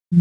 Hey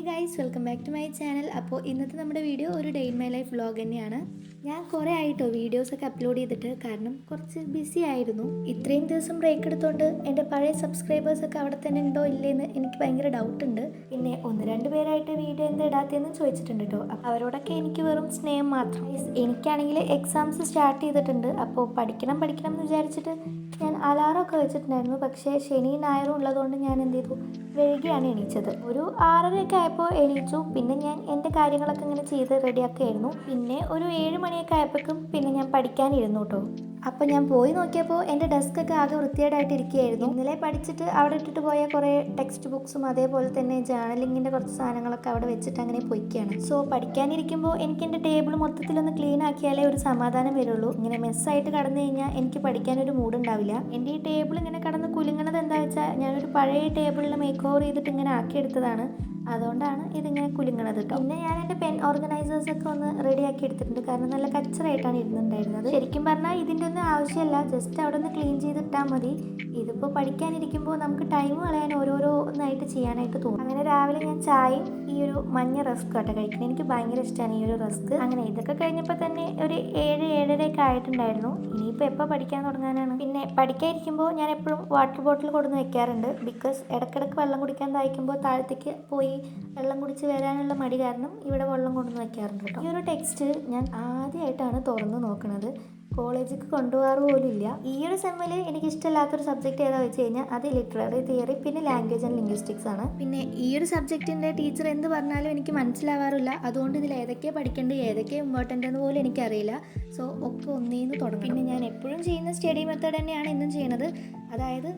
guys, welcome back to my channel. അപ്പോൾ ഇന്നത്തെ നമ്മുടെ വീഡിയോ ഒരു day in my life vlog തന്നെയാണ്. ഞാൻ കുറേ ആയിട്ടോ വീഡിയോസൊക്കെ അപ്ലോഡ് ചെയ്തിട്ട്, കാരണം കുറച്ച് ബിസി ആയിരുന്നു. ഇത്രയും ദിവസം ബ്രേക്ക് എടുത്തുകൊണ്ട് എൻ്റെ പഴയ സബ്സ്ക്രൈബേഴ്സൊക്കെ അവിടെ തന്നെ ഉണ്ടോ ഇല്ലേന്ന് എനിക്ക് ഭയങ്കര ഡൗട്ടുണ്ട്. പിന്നെ 1-2 പേരായിട്ട് വീഡിയോ എന്താ ഇടാത്തതെന്ന് ചോദിച്ചിട്ടുണ്ട് കേട്ടോ. അപ്പോൾ അവരോടൊക്കെ എനിക്ക് വെറും സ്നേഹം മാത്രം. എനിക്കാണെങ്കിൽ എക്സാംസ് സ്റ്റാർട്ട് ചെയ്തിട്ടുണ്ട്. അപ്പോൾ പഠിക്കണം എന്ന് വിചാരിച്ചിട്ട് ഞാൻ അലാറമൊക്കെ വെച്ചിട്ടുണ്ടായിരുന്നു. പക്ഷേ ശനി ഞായറും ഉള്ളതുകൊണ്ട് ഞാൻ എന്ത് ചെയ്തു, വൈകിയാണ് എണീച്ചത്. ഒരു 6:30 ആയപ്പോൾ എണീച്ചു. പിന്നെ ഞാൻ എൻ്റെ കാര്യങ്ങളൊക്കെ ഇങ്ങനെ ചെയ്ത് റെഡിയാക്കുകയായിരുന്നു. പിന്നെ ഒരു 7 മണിയൊക്കെ ആയപ്പോഴേക്കും പിന്നെ ഞാൻ പഠിക്കാനിരുന്നു കേട്ടോ. അപ്പോൾ ഞാൻ പോയി നോക്കിയപ്പോൾ എൻ്റെ ഡെസ്കൊക്കെ ആകെ വൃത്തികേടായിട്ട് ഇരിക്കുകയായിരുന്നു. ഇന്നലെ പഠിച്ചിട്ട് അവിടെ ഇട്ടിട്ട് പോയ കുറേ ടെക്സ്റ്റ് ബുക്സും അതേപോലെ തന്നെ ജേർണലിങ്ങിൻ്റെ കുറച്ച് സാധനങ്ങളൊക്കെ അവിടെ വെച്ചിട്ട് അങ്ങനെ പോയിക്കുകയാണ്. സോ പഠിക്കാനിരിക്കുമ്പോൾ എനിക്ക് എൻ്റെ ടേബിൾ മൊത്തത്തിലൊന്ന് ക്ലീൻ ആക്കിയാലേ ഒരു സമാധാനം വരുള്ളൂ. ഇങ്ങനെ മെസ്സായിട്ട് കടന്നു കഴിഞ്ഞാൽ എനിക്ക് പഠിക്കാനൊരു മൂഡ് ഉണ്ടാവില്ല. എൻ്റെ ഈ ടേബിൾ ഇങ്ങനെ കടന്ന് കുലുങ്ങണത് എന്താ വെച്ചാൽ ഞാനൊരു പഴയ ടേബിളിൽ മേക്ക് ഓവർ ചെയ്തിട്ട് ഇങ്ങനെ ആക്കിയെടുത്തതാണ്. അതുകൊണ്ടാണ് ഇതിങ്ങനെ കുലുങ്ങണത് കേട്ടോ. പിന്നെ ഞാൻ എൻ്റെ പെൻ ഓർഗനൈസേഴ്സൊക്കെ ഒന്ന് റെഡിയാക്കി എടുത്തിട്ടുണ്ട്. കാരണം നല്ല കച്ചറായിട്ടാണ് ഇരുന്നുണ്ടായിരുന്നത്. ശരിക്കും പറഞ്ഞാൽ ഇതിൻ്റെ ഒന്നും ആവശ്യമില്ല, ജസ്റ്റ് അവിടെ ഒന്ന് ക്ലീൻ ചെയ്തിട്ടാൽ മതി. ഇതിപ്പോൾ പഠിക്കാനിരിക്കുമ്പോൾ നമുക്ക് ടൈം കളയാൻ ഓരോന്നായിട്ട് ചെയ്യാനായിട്ട് തോന്നും. അങ്ങനെ രാവിലെ ഞാൻ ചായയും ഈ ഒരു മഞ്ഞ റസ്ക് ആട്ടോ കഴിക്കുന്നത്. എനിക്ക് ഭയങ്കര ഇഷ്ടമാണ് ഈ ഒരു റസ്ക്. അങ്ങനെ ഇതൊക്കെ കഴിഞ്ഞപ്പോൾ തന്നെ ഒരു 7-7:30 ആയിട്ടുണ്ടായിരുന്നു. ഇനിയിപ്പോൾ എപ്പോൾ പഠിക്കാൻ തുടങ്ങാനാണ്. പിന്നെ പഠിക്കാനിരിക്കുമ്പോൾ ഞാൻ എപ്പോഴും വാട്ടർ ബോട്ടിൽ കൊടുന്ന് വെക്കാറുണ്ട്. ബിക്കോസ് ഇടയ്ക്കിടയ്ക്ക് വെള്ളം കുടിക്കാൻ താഴ്ക്കുമ്പോൾ താഴത്തേക്ക് പോയി വെള്ളം കുടിച്ച് വരാനുള്ള മടി കാരണം ഇവിടെ വെള്ളം കൊണ്ടുവന്ന് വെക്കാറുണ്ട് കേട്ടോ. ഈ ഒരു ടെക്സ്റ്റ് ഞാൻ ആദ്യമായിട്ടാണ് തുറന്ന് നോക്കുന്നത്. കോളേജിലേക്ക് കൊണ്ടുപോകാറ് പോലും ഇല്ല. ഈ ഒരു സെമ്മിൽ എനിക്ക് ഇഷ്ടമില്ലാത്തൊരു സബ്ജക്റ്റ് ഏതാ വെച്ച് കഴിഞ്ഞാൽ അത് ലിറ്റററി തിയറി പിന്നെ ലാംഗ്വേജ് ആൻഡ് ലിംഗ്വിസ്റ്റിക്സ് ആണ്. പിന്നെ ഈ ഒരു സബ്ജക്റ്റിൻ്റെ ടീച്ചർ എന്ത് പറഞ്ഞാലും എനിക്ക് മനസ്സിലാവാറില്ല. അതുകൊണ്ട് ഇതിൽ ഏതൊക്കെയാണ് പഠിക്കേണ്ടത് ഏതൊക്കെയാണ് ഇമ്പോർട്ടൻ്റ് എന്ന് പോലും എനിക്കറിയില്ല. സോ ഒക്കെ ഒന്നേന്ന് തുടങ്ങും. പിന്നെ ഞാൻ എപ്പോഴും ചെയ്യുന്ന സ്റ്റഡി മെത്തേഡ് തന്നെയാണ് ഇന്നും ചെയ്യുന്നത്. അതായത്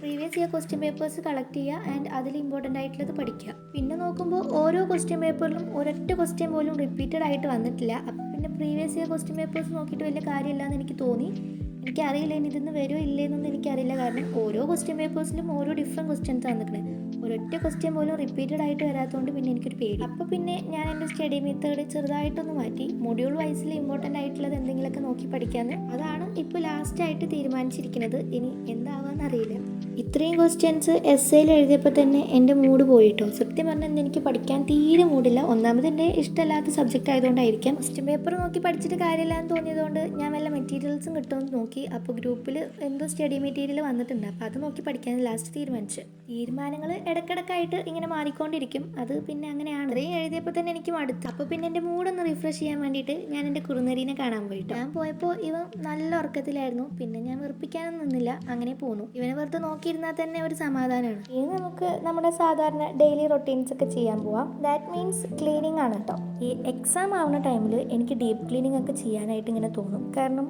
previous year question papers collect ചെയ്യുക ആൻഡ് അതിൽ ഇമ്പോർട്ടൻ്റ് ആയിട്ടുള്ളത് പഠിക്കുക. പിന്നെ നോക്കുമ്പോൾ ഓരോ ക്വസ്റ്റ്യൻ പേപ്പറിലും ഒരൊറ്റ ക്വസ്റ്റ്യൻ പോലും റിപ്പീറ്റഡ് ആയിട്ട് വന്നിട്ടില്ല. അപ്പം പിന്നെ പ്രീവിയസ് ഇയർ ക്വസ്റ്റ്യൻ പേപ്പേഴ്സ് നോക്കിയിട്ട് വലിയ കാര്യമില്ല എന്ന് എനിക്ക് തോന്നി. എനിക്കറിയില്ല ഇനി ഇതിന്ന് വരുമോ ഇല്ലേന്നൊന്നും എനിക്കറിയില്ല. കാരണം ഓരോ ക്വസ്റ്റ്യൻ പേപ്പേഴ്സിലും ഓരോ ഡിഫറെൻറ്റ് ക്വസ്റ്റ്യൻസ് വന്നിട്ടുണ്ട്. ഒരൊറ്റ ക്വസ്റ്റ്യൻ പോലും റിപ്പീറ്റഡ് ആയിട്ട് വരാത്തതുകൊണ്ട് പിന്നെ എനിക്കൊരു പേടി. അപ്പോൾ പിന്നെ ഞാൻ എൻ്റെ സ്റ്റഡി മെത്തേഡ് ചെറുതായിട്ടൊന്ന് മാറ്റി മൊഡ്യൂൾ വൈസിൽ ഇമ്പോർട്ടൻ്റ് ആയിട്ടുള്ളത് എന്തെങ്കിലുമൊക്കെ നോക്കി പഠിക്കാമെന്ന്. അതാണ് ഇപ്പോൾ ലാസ്റ്റായിട്ട് തീരുമാനിച്ചിരിക്കുന്നത്. ഇനി എന്താവാന്ന് അറിയില്ല. ഇത്രയും ക്വസ്റ്റ്യൻസ് എസ്സേയിൽ എഴുതിയപ്പോൾ തന്നെ എൻ്റെ മൂഡ് പോയിട്ടോ. സത്യം പറഞ്ഞാൽ എനിക്ക് പഠിക്കാൻ തീരെ മൂഡില്ല. ഒന്നാമത് എൻ്റെ ഇഷ്ടമില്ലാത്ത സബ്ജക്റ്റ് ആയതുകൊണ്ടായിരിക്കാം. ക്വസ്റ്റ്യൻ പേപ്പർ നോക്കി പഠിച്ചിട്ട് കാര്യമില്ല എന്ന് തോന്നിയതുകൊണ്ട് ഞാൻ വല്ല മെറ്റീരിയൽസും കിട്ടുമെന്ന് നോക്കി. അപ്പോൾ ഗ്രൂപ്പിൽ എന്തോ സ്റ്റഡി മെറ്റീരിയൽ വന്നിട്ടുണ്ട്. അപ്പോൾ അത് നോക്കി പഠിക്കാൻ ലാസ്റ്റ് തീരുമാനിച്ചു. തീരുമാനങ്ങൾ ഇടയ്ക്കിടയ്ക്കായിട്ട് ഇങ്ങനെ മാറിക്കൊണ്ടിരിക്കും. അത് പിന്നെ അങ്ങനെയാണ്. ഇത്രയും എഴുതിയപ്പോൾ തന്നെ എനിക്ക് മടുത്തു. അപ്പോൾ പിന്നെ എൻ്റെ മൂഡൊന്ന് റിഫ്രഷ് ചെയ്യാൻ വേണ്ടിയിട്ട് ഞാൻ എൻ്റെ കുറുനരീനെ കാണാൻ പോയിട്ട്. ഞാൻ പോയപ്പോൾ ഇവ നല്ല ഉറക്കത്തിലായിരുന്നു. പിന്നെ ഞാൻ വെറുപ്പിക്കാനൊന്നും നിന്നില്ല, അങ്ങനെ പോന്നു. ഇവനെ വെറുതെ നോക്കിയിരുന്നാൽ തന്നെ ഒരു സമാധാനമാണ്. ഇനി നമുക്ക് നമ്മുടെ സാധാരണ ഡെയിലി റൊട്ടീൻസ് ഒക്കെ ചെയ്യാൻ പോവാം. ദാറ്റ് മീൻസ് ക്ലീനിങ് ആണ് കേട്ടോ. ഈ എക്സാം ആവുന്ന ടൈമിൽ എനിക്ക് ഡീപ്പ് ക്ലീനിങ് ഒക്കെ ചെയ്യാനായിട്ട് ഇങ്ങനെ തോന്നും. കാരണം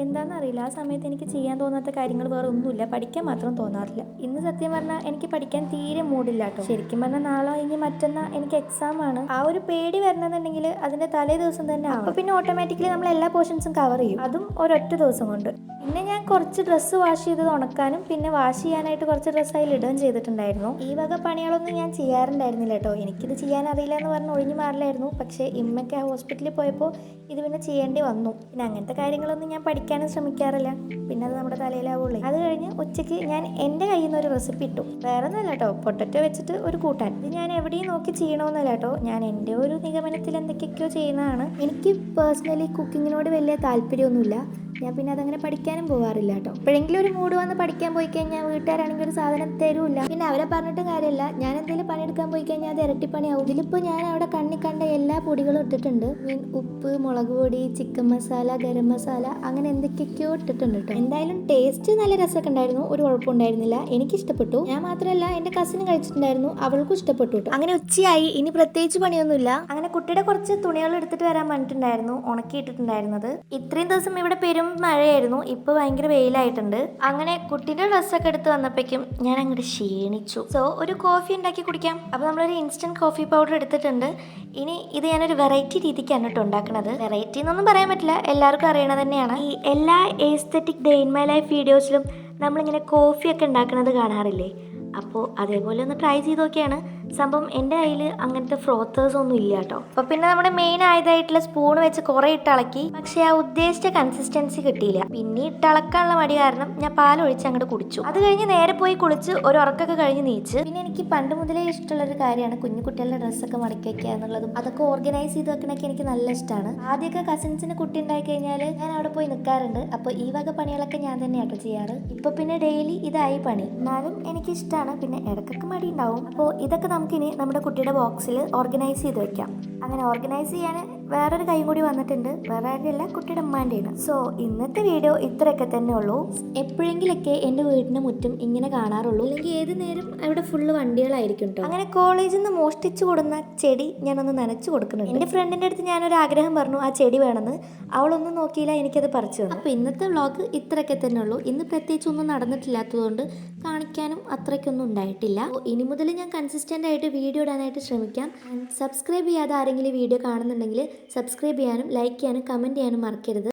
എന്താണെന്നറിയില്ല, ആ സമയത്ത് എനിക്ക് ചെയ്യാൻ തോന്നാത്ത കാര്യങ്ങൾ വേറെ ഒന്നുമില്ല, പഠിക്കാൻ മാത്രം തോന്നാറില്ല. ഇന്ന് സത്യം പറഞ്ഞാൽ എനിക്ക് പഠിക്കാൻ തീരെ മൂഡില്ല കേട്ടോ. ശരിക്കും പറഞ്ഞാൽ നാളെ കഴിഞ്ഞ് മറ്റന്നാൾ എനിക്ക് എക്സാം ആണ്. ആ ഒരു പേടി വരണമെന്നുണ്ടെങ്കിൽ അതിൻ്റെ തലേ ദിവസം തന്നെ ആവും. അപ്പോൾ പിന്നെ ഓട്ടോമാറ്റിക്കലി നമ്മൾ എല്ലാ പോർഷൻസും കവർ ചെയ്യും, അതും ഒരൊറ്റ ദിവസം കൊണ്ട്. പിന്നെ ഞാൻ കുറച്ച് ഡ്രസ്സ് വാഷ് ചെയ്തത് ഉണക്കാനും പിന്നെ വാഷ് ചെയ്യാനായിട്ട് കുറച്ച് ഡ്രസ്സ് അതിൽ ഇടുകയും ചെയ്തിട്ടുണ്ടായിരുന്നു. ഈ വക പണികളൊന്നും ഞാൻ ചെയ്യാറുണ്ടായിരുന്നില്ല കേട്ടോ. എനിക്കിത് ചെയ്യാൻ അറിയില്ല എന്ന് പറഞ്ഞ് ഒഴിഞ്ഞു മാറില്ലായിരുന്നു. പക്ഷേ ഇമ്മയ്ക്ക് ആ ഹോസ്പിറ്റലിൽ പോയപ്പോൾ ഇത് പിന്നെ ചെയ്യേണ്ടി വന്നു. പിന്നെ അങ്ങനത്തെ കാര്യങ്ങളൊന്നും ഞാൻ പഠിക്കാനും ശ്രമിക്കാറില്ല. പിന്നെ അത് നമ്മുടെ തലയിലാവുള്ളൂ. അത് കഴിഞ്ഞ് ഉച്ചയ്ക്ക് ഞാൻ എൻ്റെ കയ്യിൽ നിന്ന് ഒരു റെസിപ്പി ഇട്ടു. വേറെ ഒന്നുമല്ല കേട്ടോ, പൊട്ടറ്റോ വെച്ചിട്ട് ഒരു കൂട്ടാൻ. ഇത് ഞാൻ എവിടെയും നോക്കി ചെയ്യണമെന്നല്ല കേട്ടോ, ഞാൻ എൻ്റെ ഒരു നിഗമനത്തിൽ എന്തൊക്കെയൊക്കെയോ ചെയ്യുന്നതാണ്. എനിക്ക് പേഴ്സണലി കുക്കിങ്ങിനോട് വലിയ താല്പര്യമൊന്നുമില്ല. ഞാൻ പിന്നെ അതങ്ങനെ പഠിക്കാനും പോകാറില്ല കേട്ടോ. എപ്പോഴെങ്കിലും ഒരു മൂഡ് വന്ന് പഠിക്കാൻ പോയി കഴിഞ്ഞാൽ വീട്ടുകാരാണെങ്കിൽ ഒരു സാധനം തരൂല്ല. പിന്നെ അവരെ പറഞ്ഞിട്ട് കാര്യമില്ല. ഞാൻ എന്തെങ്കിലും പണിയെടുക്കാൻ പോയി കഴിഞ്ഞാൽ അത് ഇരട്ടിപ്പണിയാവും. ഇതിലിപ്പോൾ ഞാൻ അവിടെ കണ്ട എല്ലാ പൊടികളും ഇട്ടിട്ടുണ്ട്. ഉപ്പ്, മുളക് പൊടി, ചിക്കൻ മസാല, ഗരം മസാല, അങ്ങനെ എന്തൊക്കെയൊക്കെയോ ഇട്ടിട്ടുണ്ട് കേട്ടോ. എന്തായാലും ടേസ്റ്റ് നല്ല രസമൊക്കെ ഉണ്ടായിരുന്നു, ഒരു കുഴപ്പമുണ്ടായിരുന്നില്ല. എനിക്ക് ഇഷ്ടപ്പെട്ടു. ഞാൻ മാത്രമല്ല എൻ്റെ കസിനും കഴിച്ചിട്ടുണ്ടായിരുന്നു, അവൾക്കും ഇഷ്ടപ്പെട്ടു കേട്ടോ. അങ്ങനെ ഉച്ചയായി, ഇനി പ്രത്യേകിച്ച് പണിയൊന്നുമില്ല. അങ്ങനെ കുട്ടിയുടെ കുറച്ച് തുണികൾ എടുത്തിട്ട് വരാൻ പറഞ്ഞിട്ടുണ്ടായിരുന്നു, ഉണക്കിയിട്ടിട്ടുണ്ടായിരുന്നത്. ഇത്രയും ദിവസം ഇവിടെ പെരും മഴയായിരുന്നു, ഇപ്പോൾ ഭയങ്കര വെയിലായിട്ടുണ്ട്. അങ്ങനെ കുട്ടിയുടെ ഡ്രസ്സൊക്കെ എടുത്ത് വന്നപ്പോഴേക്കും ഞാൻ അങ്ങോട്ട് ക്ഷീണിച്ചു. സോ ഒരു കോഫി ഉണ്ടാക്കി കുടിക്കാം. അപ്പോൾ നമ്മളൊരു ഇൻസ്റ്റൻറ്റ് കോഫി പൗഡർ എടുത്തിട്ടുണ്ട്. ഇനി ഇത് ഞാനൊരു വെറൈറ്റി രീതിക്കാണ് കേട്ടോ ഉണ്ടാക്കുന്നത്. വെറൈറ്റി എന്നൊന്നും പറയാൻ പറ്റില്ല, എല്ലാവർക്കും അറിയണത് തന്നെയാണ്. ഈ എല്ലാ aesthetic day in my life വീഡിയോസിലും നമ്മളിങ്ങനെ കോഫിയൊക്കെ ഉണ്ടാക്കുന്നത് കാണാറില്ലേ? അപ്പോൾ അതേപോലെ ഒന്ന് ട്രൈ ചെയ്ത് നോക്കിയാണ്. സംഭവം എൻ്റെ കയ്യിൽ അങ്ങനത്തെ ഫ്രോത്തേഴ്സ് ഒന്നും ഇല്ല കേട്ടോ. അപ്പോൾ പിന്നെ നമ്മുടെ മെയിൻ ആയതായിട്ടുള്ള സ്പൂൺ വെച്ച് കുറേ ഇട്ടിളക്കി, പക്ഷേ ആ ഉദ്ദേശിച്ച കൺസിസ്റ്റൻസി കിട്ടിയില്ല. പിന്നെ ഇട്ടിളക്കാനുള്ള മടി കാരണം ഞാൻ പാലൊഴിച്ച് അങ്ങോട്ട് കുടിച്ചു. അത് കഴിഞ്ഞ് നേരെ പോയി കുളിച്ച് ഒരു ഉറക്കൊക്കെ കഴിഞ്ഞ് നീച്ച്. പിന്നെ എനിക്ക് പണ്ട് മുതലേ ഇഷ്ടമുള്ളൊരു കാര്യമാണ് കുഞ്ഞു കുട്ടികളുടെ ഡ്രസ്സൊക്കെ മടക്കി വയ്ക്കുക എന്നുള്ളതും അതൊക്കെ ഓർഗനൈസ് ചെയ്ത് വെക്കണൊക്കെ എനിക്ക് നല്ല ഇഷ്ടമാണ്. ആദ്യമൊക്കെ കസിൻസിന് കുട്ടി ഉണ്ടായി കഴിഞ്ഞാൽ ഞാൻ അവിടെ പോയി നിൽക്കാറുണ്ട്. അപ്പോൾ ഈ വക പണികളൊക്കെ ഞാൻ തന്നെയാട്ടോ ചെയ്യാറ്. ഇപ്പോൾ പിന്നെ ഡെയിലി ഇതായി പണി. എന്നാലും എനിക്കിഷ്ടമാണ്. പിന്നെ ഇടയ്ക്കൊക്കെ മടി ഉണ്ടാവും. അപ്പോൾ ഇതൊക്കെ നമുക്കിനി നമ്മുടെ കുട്ടിയുടെ ബോക്സിൽ ഓർഗനൈസ് ചെയ്ത് വെക്കാം. അങ്ങനെ ഓർഗനൈസ് ചെയ്യാൻ വേറൊരു കൈ കൂടി വന്നിട്ടുണ്ട്. വേറെ ആരുടെയല്ല, കുട്ടിയുടെ ഉമ്മാൻ്റെയാണ്. സോ ഇന്നത്തെ വീഡിയോ ഇത്രയൊക്കെ തന്നെ ഉള്ളൂ. എപ്പോഴെങ്കിലൊക്കെ എൻ്റെ വീടിൻ്റെ മുറ്റും ഇങ്ങനെ കാണാറുള്ളൂ, അല്ലെങ്കിൽ ഏത് നേരം അവിടെ ഫുള്ള് വണ്ടികളായിരിക്കും കേട്ടോ. അങ്ങനെ കോളേജിൽ നിന്ന് മോഷ്ടിച്ചു കൊടുന്ന ചെടി ഞാനൊന്ന് നനച്ചു കൊടുക്കുന്നുണ്ട്. എൻ്റെ ഫ്രണ്ടിൻ്റെ അടുത്ത് ഞാനൊരു ആഗ്രഹം പറഞ്ഞു, ആ ചെടി വേണമെന്ന്. അവളൊന്നും നോക്കിയില്ല, എനിക്കത് പറിച്ചു തന്നു. അപ്പോൾ ഇന്നത്തെ വ്ളോഗ് ഇത്രയൊക്കെ തന്നെ ഉള്ളൂ. ഇന്ന് പ്രത്യേകിച്ച് ഒന്നും നടന്നിട്ടില്ലാത്തതുകൊണ്ട് കാണിക്കാനും അത്രയ്ക്കൊന്നും ഉണ്ടായിട്ടില്ല. ഇനി മുതൽ ഞാൻ കൺസിസ്റ്റൻ്റ് ആയിട്ട് വീഡിയോ ഇടാനായിട്ട് ശ്രമിക്കാം. സബ്സ്ക്രൈബ് ചെയ്യാതെ ആരെങ്കിലും വീഡിയോ കാണുന്നുണ്ടെങ്കിൽ സബ്സ്ക്രൈബ് ചെയ്യാനും ലൈക്ക് ചെയ്യാനും കമൻറ്റ് ചെയ്യാനും മറക്കരുത്.